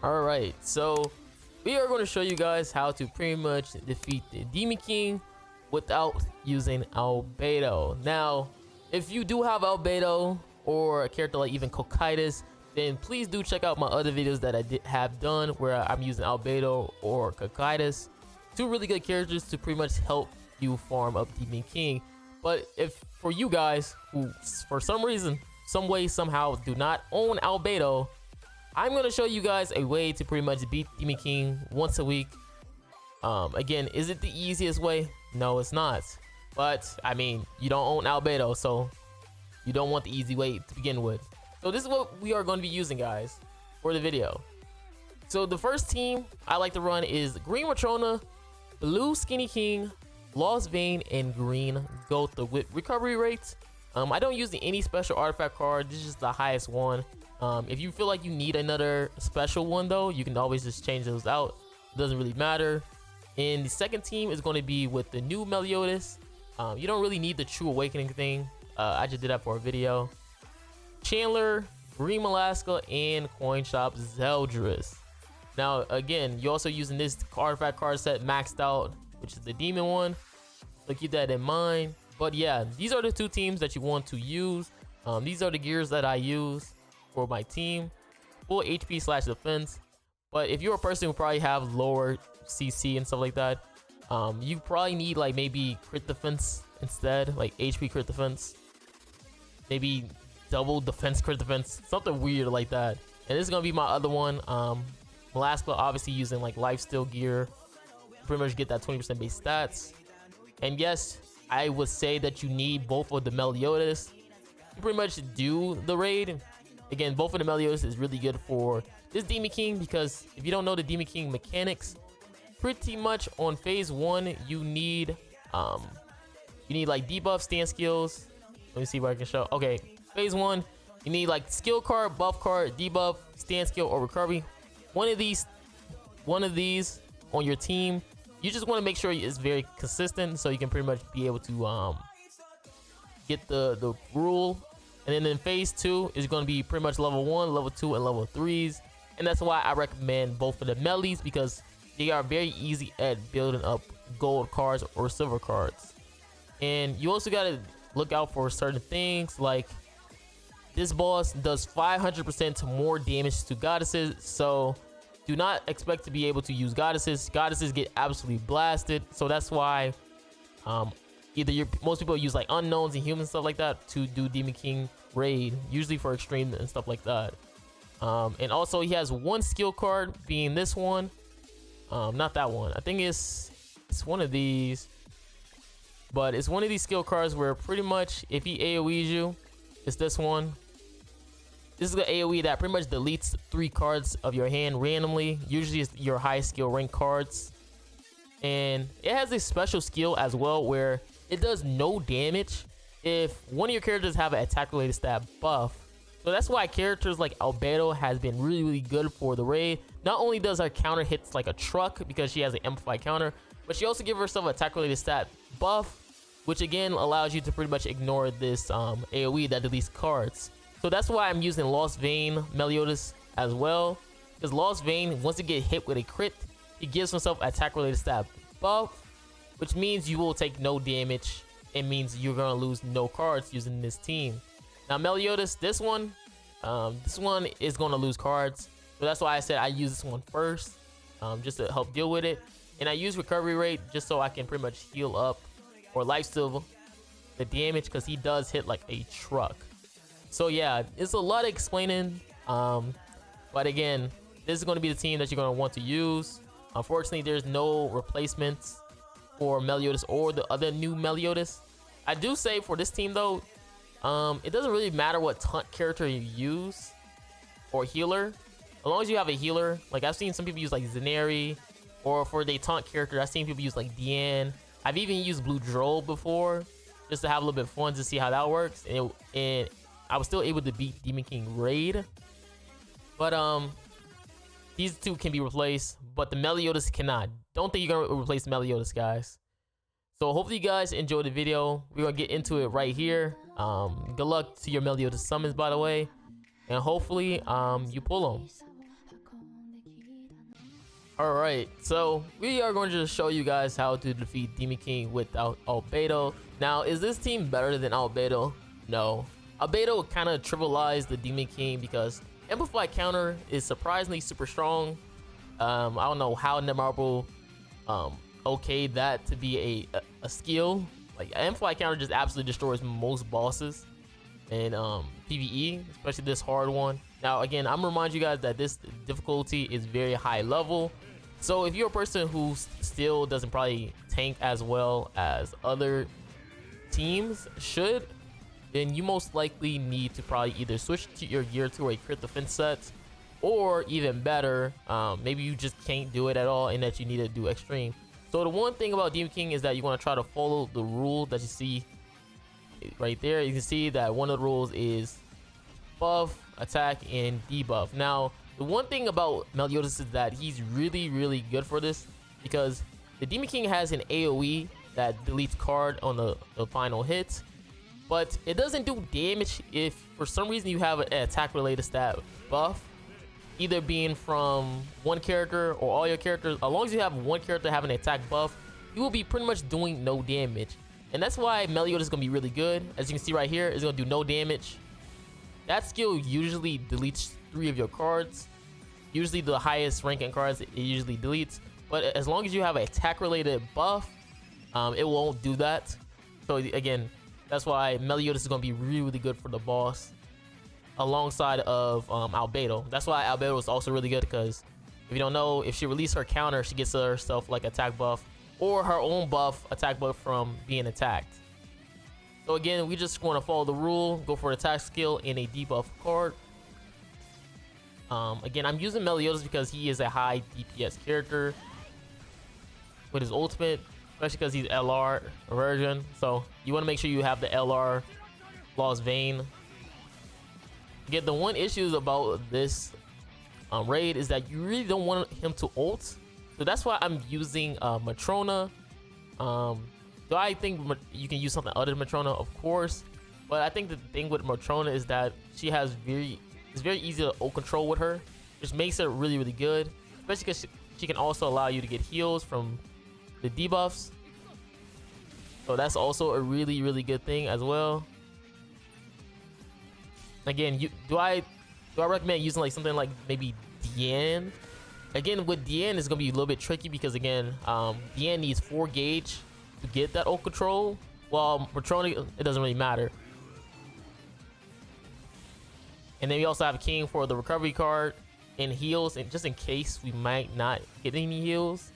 Alright, so we are going to show you guys how to pretty much defeat the Demon King without using ALBEDO. Now, if you do have ALBEDO or a character like even Cocytus, then please do check out my other videos that I have done where I'm using ALBEDO or Cocytus. Two really good characters to pretty much help you farm up Demon King. But if for you guys who for some reason, some way, somehow do not own ALBEDO, I'm going to show you guys a way to pretty much beat Demon King once a week. Again, is it the easiest way? No, it's not. But, I mean, you don't own ALBEDO, so you don't want the easy way to begin with. So this is what we are going to be using, guys, for the video. So the first team I like to run is Green Matrona, Blue Skinny King, Lost Vein, and Green Gotha with recovery rates. I don't use any special artifact card. This is just the highest one. If you feel like you need another special one though, you can always just change those out. It doesn't really matter. And the second team is going to be with the new Meliodas. You don't really need the True Awakening thing. I just did that for a video. Chandler, Green Malaska, and Coin Shop Zeldris. Now again, you're also using this artifact card set maxed out, which is the demon one, so keep that in mind. But yeah, these are the two teams that you want to use. These are the gears that I use for my team. Full HP / defense. But if you're a person who probably have lower CC and stuff like that, you probably need like maybe crit defense instead, like HP crit defense, maybe double defense crit defense, something weird like that. And this is gonna be my other one. Malaska obviously using like lifesteal gear, pretty much get that 20% base stats. And yes, I would say that you need both of the Meliodas to pretty much do the raid. Again, both of the Meliodas is really good for this Demon King, because if you don't know the Demon King mechanics, pretty much on phase 1 you need like debuff, stand skills. Let me see if I can show. Okay, phase 1 you need like skill card, buff card, debuff, stand skill, or recovery. One of these on your team. You just want to make sure it's very consistent so you can pretty much be able to get the rule. And then in phase 2 is going to be pretty much level 1, level 2, and level 3s. And that's why I recommend both of the melees, because they are very easy at building up gold cards or silver cards. And you also got to look out for certain things, like this boss does 500% more damage to goddesses, so do not expect to be able to use goddesses. Goddesses get absolutely blasted, so that's why most people use like unknowns and humans, stuff like that, to do Demon King raid, usually for extreme and stuff like that. And also he has one skill card, being this one, not that one, I think it's one of these, but it's one of these skill cards where pretty much if he AoEs you, it's this one. This is the AoE that pretty much deletes 3 cards of your hand randomly. Usually it's your high skill rank cards. And it has a special skill as well where it does no damage if one of your characters have an attack related stat buff. So that's why characters like ALBEDO has been really good for the raid. Not only does her counter hits like a truck because she has an amplified counter, but she also gives herself an attack related stat buff, which again allows you to pretty much ignore this AoE that deletes cards. So that's why I'm using Lost Vein Meliodas as well, because Lost Vein, once it get hit with a crit, he gives himself attack related stat buff, which means you will take no damage. It means you're gonna lose no cards using this team. Now Meliodas, this one is gonna lose cards, so that's why I said I use this one first, just to help deal with it. And I use recovery rate just so I can pretty much heal up or lifesteal the damage, because he does hit like a truck. So yeah, it's a lot of explaining, but again, this is going to be the team that you're going to want to use. Unfortunately, there's no replacements for Meliodas or the other new Meliodas. I do say for this team though, it doesn't really matter what taunt character you use or healer, as long as you have a healer. Like I've seen some people use like Zenari, or for the taunt character I've seen people use like Diane. I've even used Blue Droll before just to have a little bit of fun to see how that works, and I was still able to beat Demon King raid. But these two can be replaced, but the Meliodas cannot. Don't think you're gonna replace Meliodas, guys. So hopefully you guys enjoyed the video. We're gonna get into it right here. Good luck to your Meliodas summons, by the way, and hopefully you pull them. Alright, so we are going to just show you guys how to defeat Demon King without ALBEDO. Now, is this team better than ALBEDO? No. ALBEDO kind of trivialized the Demon King because Amplify counter is surprisingly super strong. I don't know how Netmarble okayed that to be a skill. Like, Amplify counter just absolutely destroys most bosses in PvE, especially this hard one. Now, again, I'm gonna remind you guys that this difficulty is very high level. So if you're a person who still doesn't probably tank as well as other teams should, then you most likely need to probably either switch to your gear to a crit defense set, or even better, maybe you just can't do it at all and that you need to do extreme. So the one thing about Demon King is that you want to try to follow the rule that you see right there. You can see that one of the rules is buff, attack, and debuff. Now, the one thing about Meliodas is that he's really good for this, because the Demon King has an AoE that deletes card on the final hit, but it doesn't do damage if for some reason you have an attack related stat buff, either being from one character or all your characters. As long as you have one character having an attack buff, you will be pretty much doing no damage. And that's why Meliodas is going to be really good. As you can see right here, it's going to do no damage. That skill usually deletes 3 of your cards. Usually the highest ranking cards it usually deletes. But as long as you have an attack related buff, it won't do that. So again, that's why Meliodas is going to be really good for the boss alongside of ALBEDO. That's why ALBEDO is also really good, because if you don't know, if she releases her counter, she gets herself like attack buff or her own buff attack buff from being attacked. So again, we just want to follow the rule, go for an attack skill and a debuff card. Again, I'm using Meliodas because he is a high DPS character with his ultimate, especially because he's LR version. So you want to make sure you have the LR Lost Vein. Again, the one issue about this raid is that you really don't want him to ult. So that's why I'm using Matrona. Do I think you can use something other than Matrona? Of course. But I think the thing with Matrona is that she has it's very easy to ult control with her, which makes it really good. Especially because she can also allow you to get heals from the debuffs. So that's also a really good thing as well. Again, do I recommend using like something like maybe Diane? Again, with Diane, it's gonna be a little bit tricky because again, Diane needs 4 gauge to get that ult control. While Matrona, it doesn't really matter. And then we also have King for the recovery card and heals, and just in case we might not get any heals.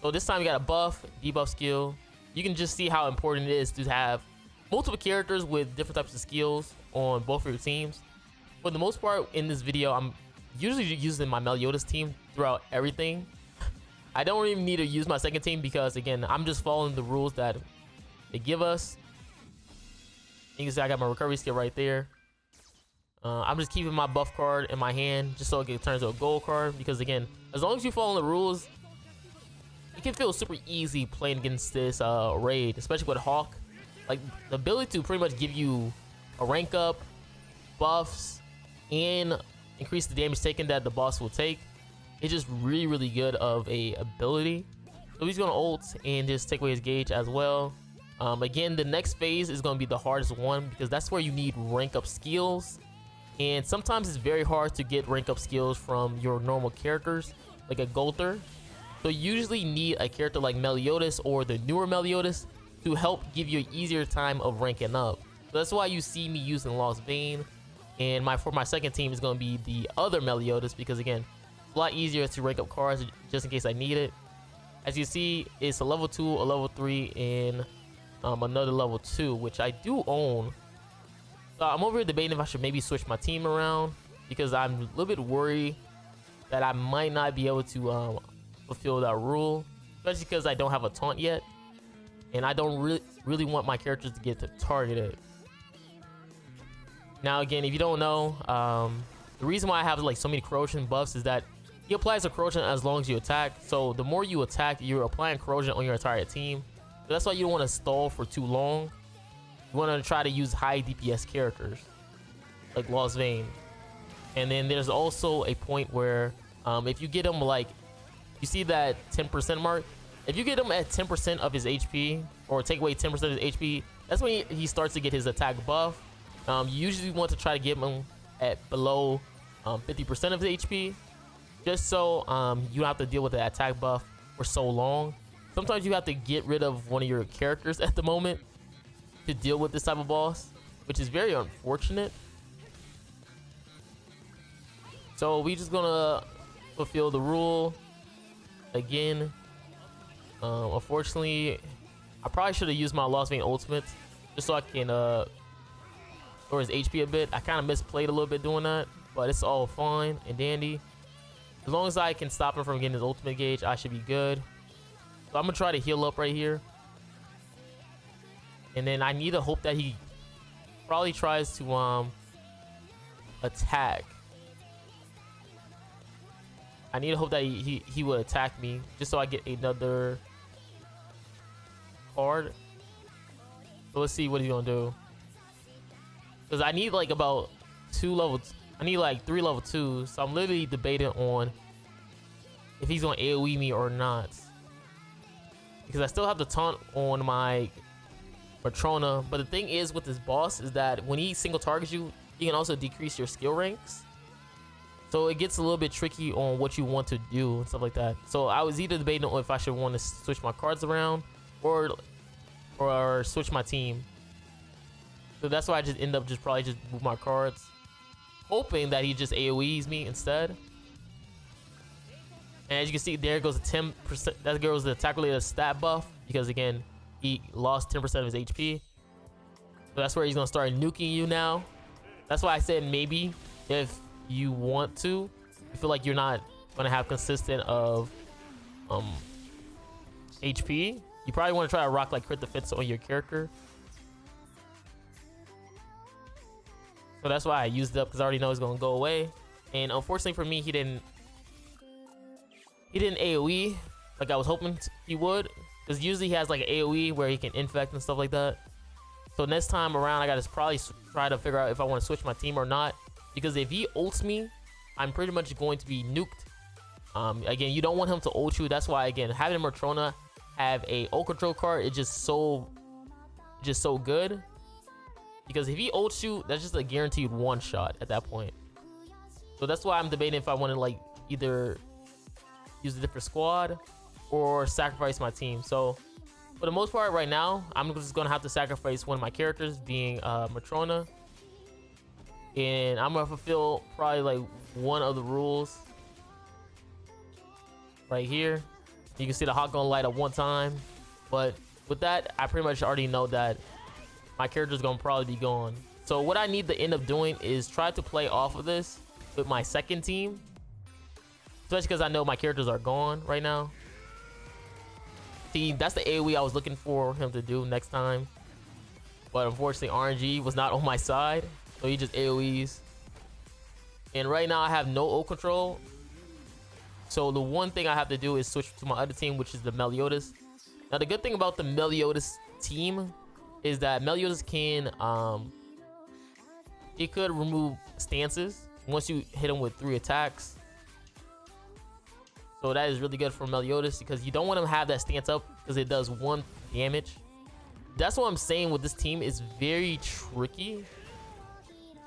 So this time we got a buff, debuff skill. You can just see how important it is to have multiple characters with different types of skills on both of your teams. For the most part in this video, I'm usually using my Meliodas team throughout everything. I don't even need to use my second team because again, I'm just following the rules that they give us. You can see I got my recovery skill right there. I'm just keeping my buff card in my hand just so it can turn into a gold card, because again, as long as you follow the rules, it can feel super easy playing against this raid, especially with Hawk. Like, the ability to pretty much give you a rank up, buffs, and increase the damage taken that the boss will take. It's just really good of a ability. So he's gonna ult and just take away his gauge as well. Again, the next phase is gonna be the hardest one because that's where you need rank up skills. And sometimes it's very hard to get rank up skills from your normal characters, like a Golter. So you usually need a character like Meliodas or the newer Meliodas to help give you an easier time of ranking up. So that's why you see me using Lost Vein. And for my second team is going to be the other Meliodas, because again, it's a lot easier to rank up cards just in case I need it. As you see, it's a level 2, a level 3, and another level 2, which I do own. So I'm over here debating if I should maybe switch my team around, because I'm a little bit worried that I might not be able to fulfill that rule, especially because I don't have a taunt yet, and I don't really want my characters to get targeted. Now again, if you don't know, the reason why I have like so many corrosion buffs is that he applies a corrosion as long as you attack. So the more you attack, you're applying corrosion on your entire team. So that's why you don't want to stall for too long. You want to try to use high DPS characters like Lost Vein. And then there's also a point where if you get him like You see that 10% mark? If you get him at 10% of his HP, or take away 10% of his HP, that's when he starts to get his attack buff. You usually want to try to get him at below 50% of his HP, just so you don't have to deal with the attack buff for so long. Sometimes you have to get rid of one of your characters at the moment to deal with this type of boss, which is very unfortunate. So we just gonna fulfill the rule again. Unfortunately, I probably should have used my Lost Vein ultimate just so I can lower his HP a bit. I kind of misplayed a little bit doing that, but it's all fine and dandy. As long as I can stop him from getting his ultimate gauge, I should be good. So I'm gonna try to heal up right here, and then I need to hope that he probably tries to attack. I need to hope that he will attack me just so I get another card. So let's see what he's gonna do, because I need like about 2 levels. I need like 3 level 2s. So I'm literally debating on if he's gonna AoE me or not, because I still have the taunt on my Matrona. But the thing is with this boss is that when he single targets you, he can also decrease your skill ranks. So it gets a little bit tricky on what you want to do and stuff like that. So I was either debating on if I should want to switch my cards around or switch my team. So that's why I just end up probably just move my cards, hoping that he just AoEs me instead. And as you can see, there goes a 10%. That goes the attack related stat buff, because again, he lost 10% of his HP. So that's where he's gonna start nuking you now. That's why I said maybe if you want to, you feel like you're not gonna have consistent of HP, you probably want to try to rock like crit defense on your character. So that's why I used it up, because I already know it's gonna go away. And unfortunately for me, he didn't AoE like I was hoping he would, because usually he has like an AoE where he can infect and stuff like that. So next time around, I gotta probably try to figure out if I want to switch my team or not, because if he ults me, I'm pretty much going to be nuked. Again, you don't want him to ult you. That's why, again, having Matrona have a ult control card is just so good, because if he ults you, that's just a guaranteed one shot at that point. So that's why I'm debating if I want to like either use a different squad or sacrifice my team. So for the most part right now, I'm just gonna have to sacrifice one of my characters, being Matrona. And I'm gonna fulfill probably like one of the rules right here. You can see the hot gonna light up one time, but with that, I pretty much already know that my character's gonna probably be gone. So what I need to end up doing is try to play off of this with my second team, especially because I know my characters are gone right now. See, that's the AoE I was looking for him to do next time, but unfortunately RNG was not on my side. So he just AoEs. And right now I have no ult control. So the one thing I have to do is switch to my other team, which is the Meliodas. Now the good thing about the Meliodas team is that Meliodas can he could remove stances once you hit him with 3 attacks. So that is really good for Meliodas, because you don't want him to have that stance up, because it does 1 damage. That's what I'm saying with this team. It's very tricky.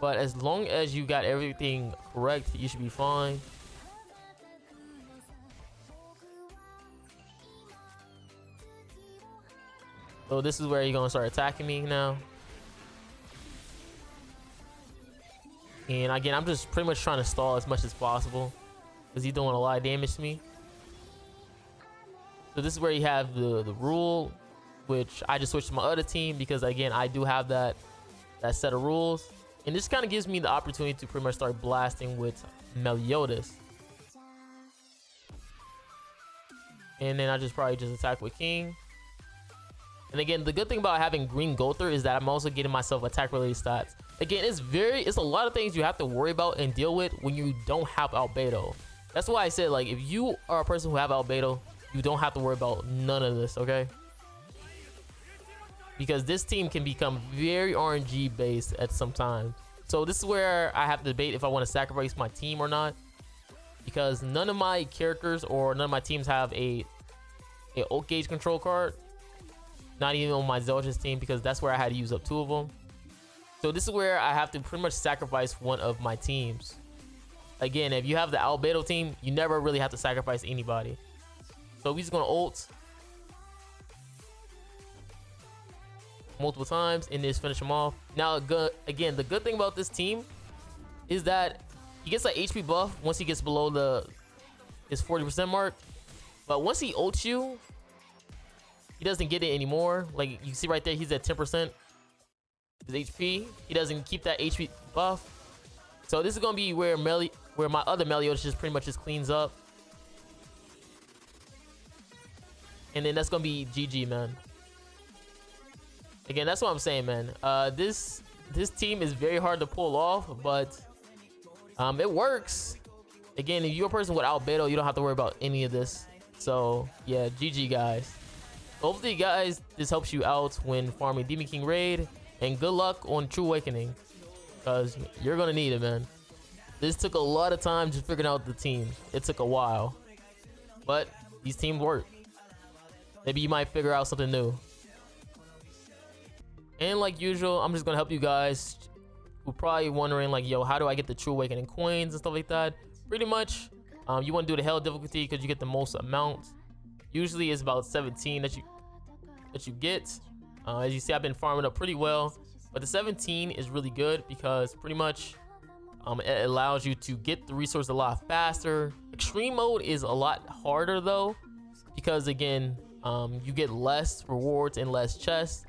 But as long as you got everything correct, you should be fine. So this is where you're gonna start attacking me now. And again, I'm just pretty much trying to stall as much as possible, because he's doing a lot of damage to me. So this is where you have the rule, which I just switched to my other team, because again, I do have that set of rules. And this kind of gives me the opportunity to pretty much start blasting with Meliodas. And then I just probably just attack with King. And again, the good thing about having Green Gother is that I'm also getting myself attack related stats. Again, it's a lot of things you have to worry about and deal with when you don't have Albedo. That's why I said, like, if you are a person who have Albedo, you don't have to worry about none of this, okay? Because this team can become very RNG based at some time. So this is where I have to debate if I want to sacrifice my team or not. because none of my characters or none of my teams have a ult gauge control card. Not even on my Zelda's team, because that's where I had to use up 2 of them. So this is where I have to pretty much sacrifice one of my teams. Again, if you have the ALBEDO team, you never really have to sacrifice anybody. So we're just gonna ult multiple times and just finish him off. Now, again, the good thing about this team is that he gets an HP buff once he gets below his 40% mark. But once he ults you, he doesn't get it anymore. Like you see right there, he's at 10% his HP. He doesn't keep that HP buff. So this is gonna be where my other Meliodas just pretty much just cleans up. And then that's gonna be GG, man. Again, that's what I'm saying, man. This team is very hard to pull off, but it works. Again, if you're a person with ALBEDO, you don't have to worry about any of this. So yeah, GG, guys. Hopefully, guys, this helps you out when farming Demon King raid, and good luck on True Awakening, because you're gonna need it, man. This took a lot of time just figuring out the team. It took a while, but these teams work. Maybe you might figure out something new. And like usual, I'm just gonna help you guys who probably wondering like, yo, how do I get the True Awakening coins and stuff like that? Pretty much, you want to do the hell difficulty because you get the most amount. Usually it's about 17 that you get. As you see, I've been farming up pretty well, but the 17 is really good because pretty much it allows you to get the resource a lot faster. Extreme mode is a lot harder though, because again, you get less rewards and less chests.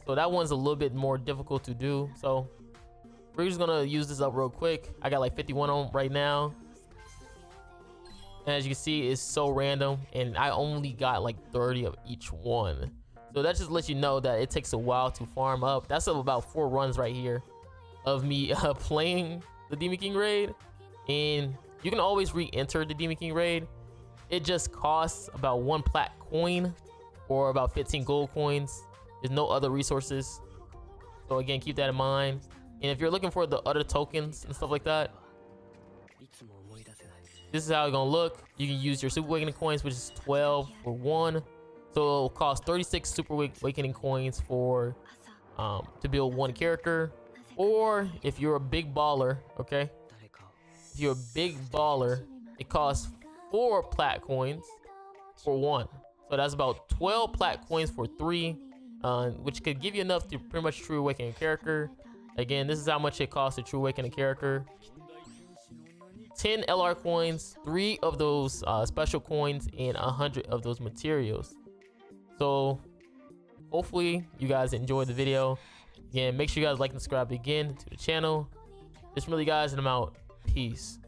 So that one's a little bit more difficult to do. So we're just gonna use this up real quick. I got like 51 on right now. And as you can see, it's so random, and I only got like 30 of each one. So that just lets you know that it takes a while to farm up. That's about 4 runs right here of me playing the Demon King raid. And you can always re-enter the Demon King raid. It just costs about 1 plat coin or about 15 gold coins. There's no other resources. So again, keep that in mind. And if you're looking for the other tokens and stuff like that, this is how it's gonna look. You can use your Super Awakening coins, which is 12 for 1. So it'll cost 36 Super Awakening coins for to build 1 character. Or if you're a big baller, okay? If you're a big baller, it costs 4 plat coins for 1. So that's about 12 plat coins for 3, which could give you enough to pretty much True Awaken a character. Again, this is how much it costs to True Awaken a character. 10 LR coins, 3 of those special coins, and 100 of those materials. So hopefully you guys enjoyed the video. Again, make sure you guys like and subscribe again to the channel. It's really, guys, and I'm out. Peace.